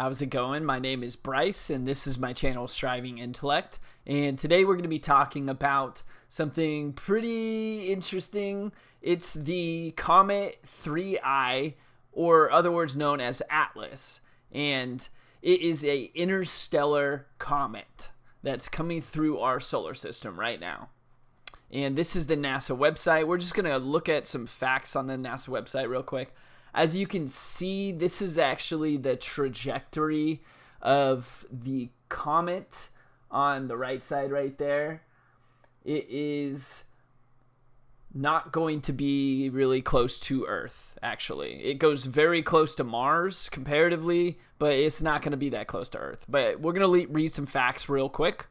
How's it going? My name is Bryce, and this is my channel, Striving Intellect. And today we're going to be talking about something pretty interesting. It's the Comet 3I, or other words known as Atlas. And it is a interstellar comet that's coming through our solar system right now. And this is the NASA website. We're just going to look at some facts on the NASA website real quick. As you can see, this is actually the trajectory of the comet on the right side right there. It is not going to be really close to Earth, actually. It goes very close to Mars comparatively, but it's not going to be that close to Earth. But we're going to read some facts real quick.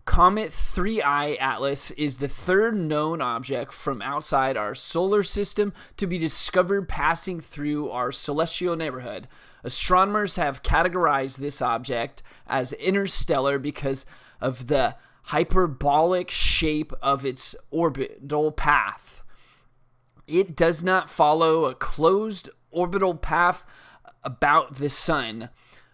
Comet 3I Atlas is the third known object from outside our solar system to be discovered passing through our celestial neighborhood. Astronomers have categorized this object as interstellar because of the hyperbolic shape of its orbital path. It does not follow a closed orbital path about the Sun.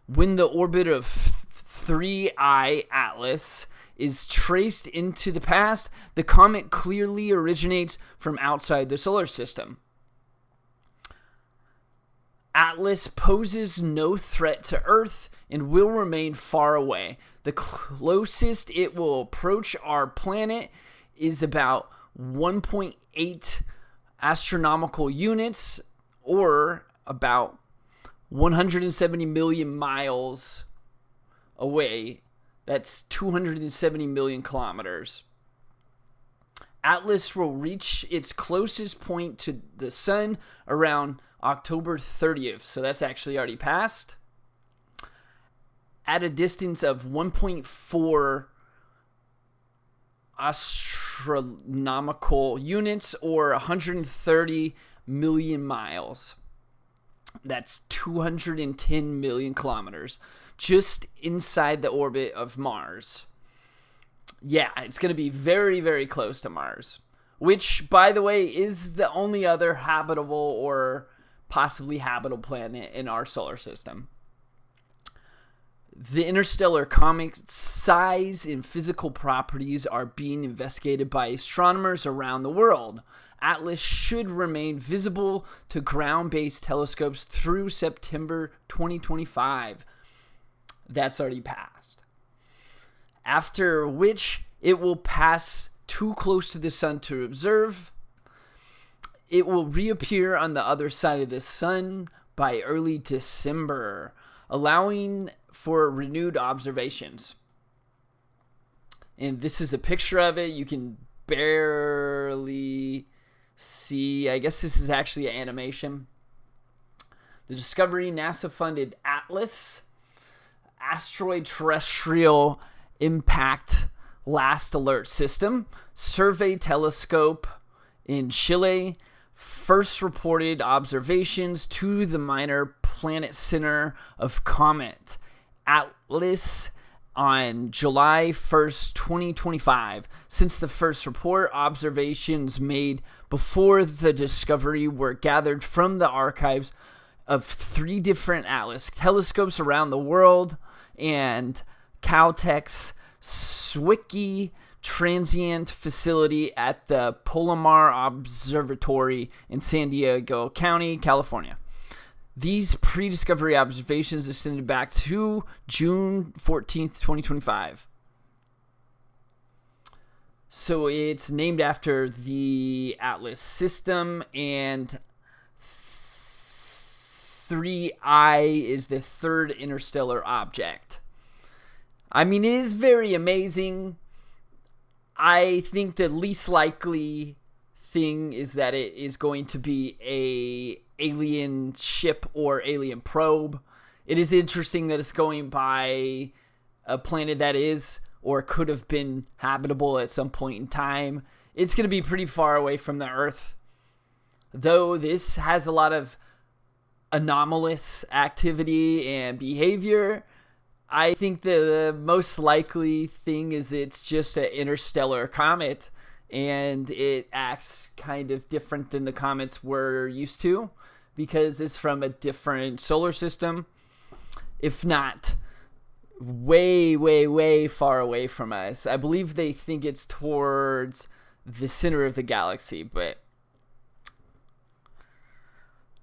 When the orbit of 3I Atlas is traced into the past, the comet clearly originates from outside the solar system. Atlas poses no threat to Earth and will remain far away. The closest it will approach our planet is about 1.8 astronomical units, or about 170 million miles away. That's 270 million kilometers. Atlas will reach its closest point to the Sun around October 30th, so that's actually already passed, at a distance of 1.4 astronomical units, or 130 million miles. That's 210 million kilometers, just inside the orbit of Mars. Yeah, it's going to be very, very close to Mars, which, by the way, is the only other habitable or possibly habitable planet in our solar system. The interstellar comet's size and physical properties are being investigated by astronomers around the world. Atlas should remain visible to ground-based telescopes through September 2025. That's already passed. After which, it will pass too close to the Sun to observe. It will reappear on the other side of the Sun by early December, allowing for renewed observations. And this is a picture of it. You can barely see. I guess this is actually an animation. The Discovery NASA-funded Atlas Asteroid Terrestrial Impact Last Alert System Survey Telescope in Chile first reported observations to the minor planet center of Comet Atlas on July 1st, 2025. Since the first report, observations made before the discovery were gathered from the archives of 3 different Atlas telescopes around the world and Caltech's Zwicky Transient Facility at the Palomar Observatory in San Diego County, California. These pre-discovery observations extended back to June 14th, 2025. So it's named after the Atlas system, and 3I is the third interstellar object. I mean, it is very amazing. I think the least likely thing is that it is going to be a alien ship or alien probe. It is interesting that it's going by a planet that is or could have been habitable at some point in time. It's going to be pretty far away from the Earth, though this has a lot of anomalous activity and behavior. I think the most likely thing is it's just an interstellar comet, and it acts kind of different than the comets we're used to because it's from a different solar system. if not way, way, way far away from us. I believe they think it's towards the center of the galaxy, but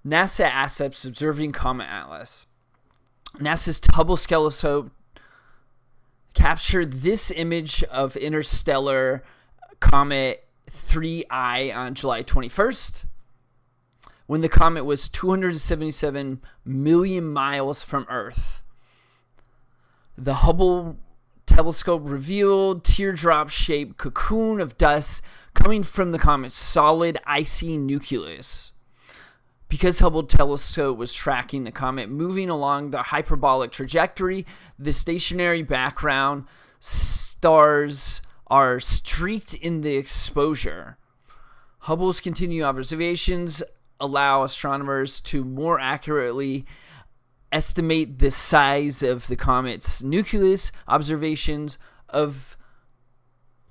NASA assets observing Comet Atlas. NASA's Hubble telescope captured this image of interstellar Comet 3I on July 21st, when the comet was 277 million miles from Earth. The Hubble telescope revealed teardrop-shaped cocoon of dust coming from the comet's solid, icy nucleus. Because Hubble telescope was tracking the comet moving along the hyperbolic trajectory, the stationary background stars are streaked in the exposure. Hubble's continued observations allow astronomers to more accurately estimate the size of the comet's nucleus. Observations of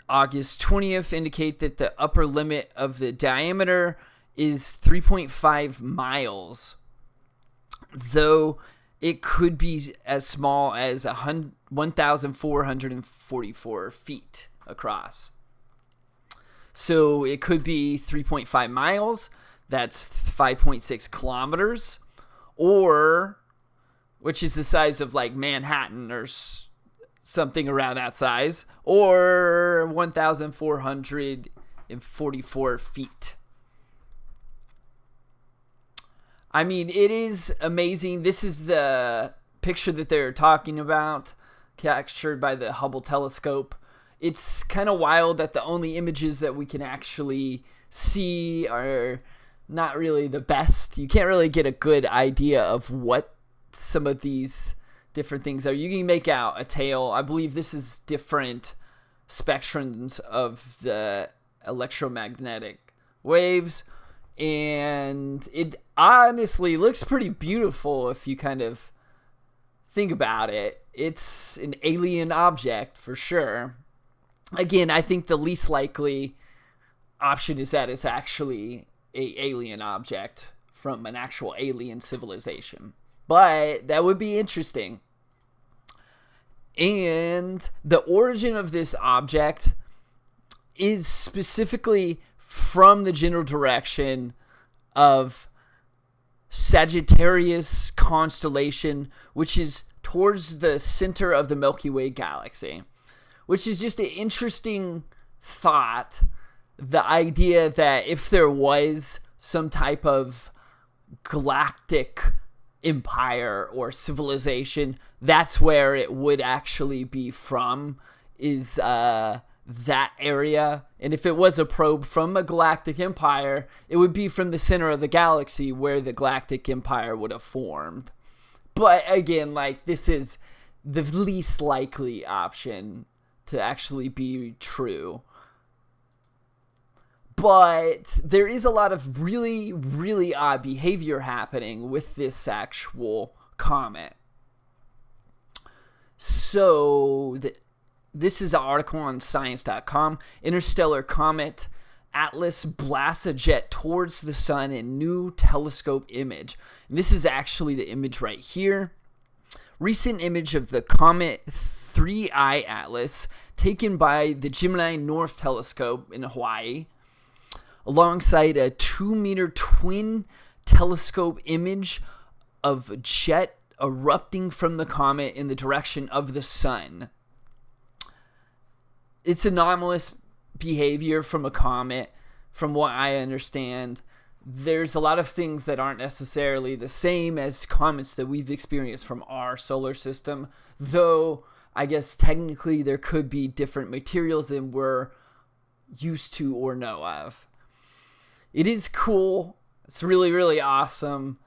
August 20th indicate that the upper limit of the diameter is 3.5 miles, though it could be as small as 1,444 feet across. So it could be 3.5 miles, that's 5.6 kilometers, or, which is the size of like Manhattan or something around that size, or 1,444 feet. I mean, it is amazing. This is the picture that they're talking about, captured by the Hubble telescope. It's kind of wild that the only images that we can actually see are not really the best. You can't really get a good idea of what some of these different things are. You can make out a tail. I believe this is different spectrums of the electromagnetic waves. And it honestly looks pretty beautiful if you kind of think about it. It's an alien object for sure. Again, I think the least likely option is that it's actually an alien object from an actual alien civilization. But that would be interesting. And the origin of this object is specifically from the general direction of Sagittarius constellation, which is towards the center of the Milky Way galaxy, which is just an interesting thought. The idea that if there was some type of galactic empire or civilization, that's where it would actually be from, is that area. And if it was a probe from a galactic empire, it would be from the center of the galaxy where the galactic empire would have formed. But again, like, this is the least likely option to actually be true. But there is a lot of really, really odd behavior happening with this actual comet. So this is an article on science.com. Interstellar comet Atlas blasts a jet towards the sun in new telescope image. And this is actually the image right here. Recent image of the Comet 3I Atlas taken by the Gemini North Telescope in Hawaii, alongside a 2-meter twin telescope image of a jet erupting from the comet in the direction of the sun. It's anomalous behavior from a comet, from what I understand. There's a lot of things that aren't necessarily the same as comets that we've experienced from our solar system, though I guess technically there could be different materials than we're used to or know of. It is cool. It's really, really awesome.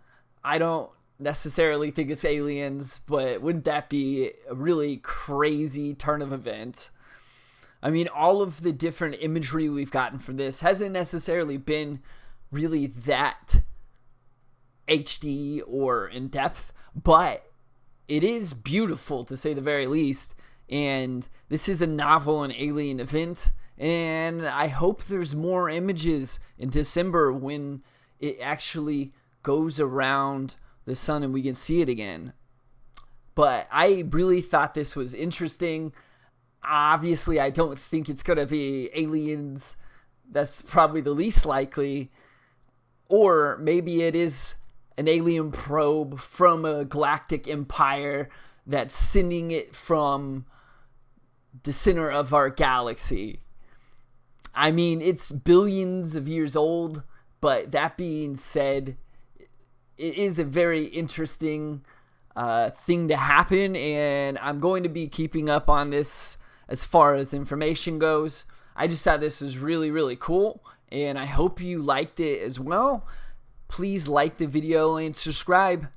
I don't necessarily think it's aliens, but wouldn't that be a really crazy turn of events? I mean, all of the different imagery we've gotten from this hasn't necessarily been really that HD or in depth, but it is beautiful to say the very least. And this is a novel and alien event. And I hope there's more images in December when it actually goes around the sun and we can see it again. but I really thought this was interesting. Obviously, I don't think it's going to be aliens. That's probably the least likely. Or maybe it is an alien probe from a galactic empire that's sending it from the center of our galaxy. I mean, it's billions of years old, but that being said, it is a very interesting thing to happen, and I'm going to be keeping up on this as far as information goes. I just thought this was really, really cool, and I hope you liked it as well. Please like the video and subscribe.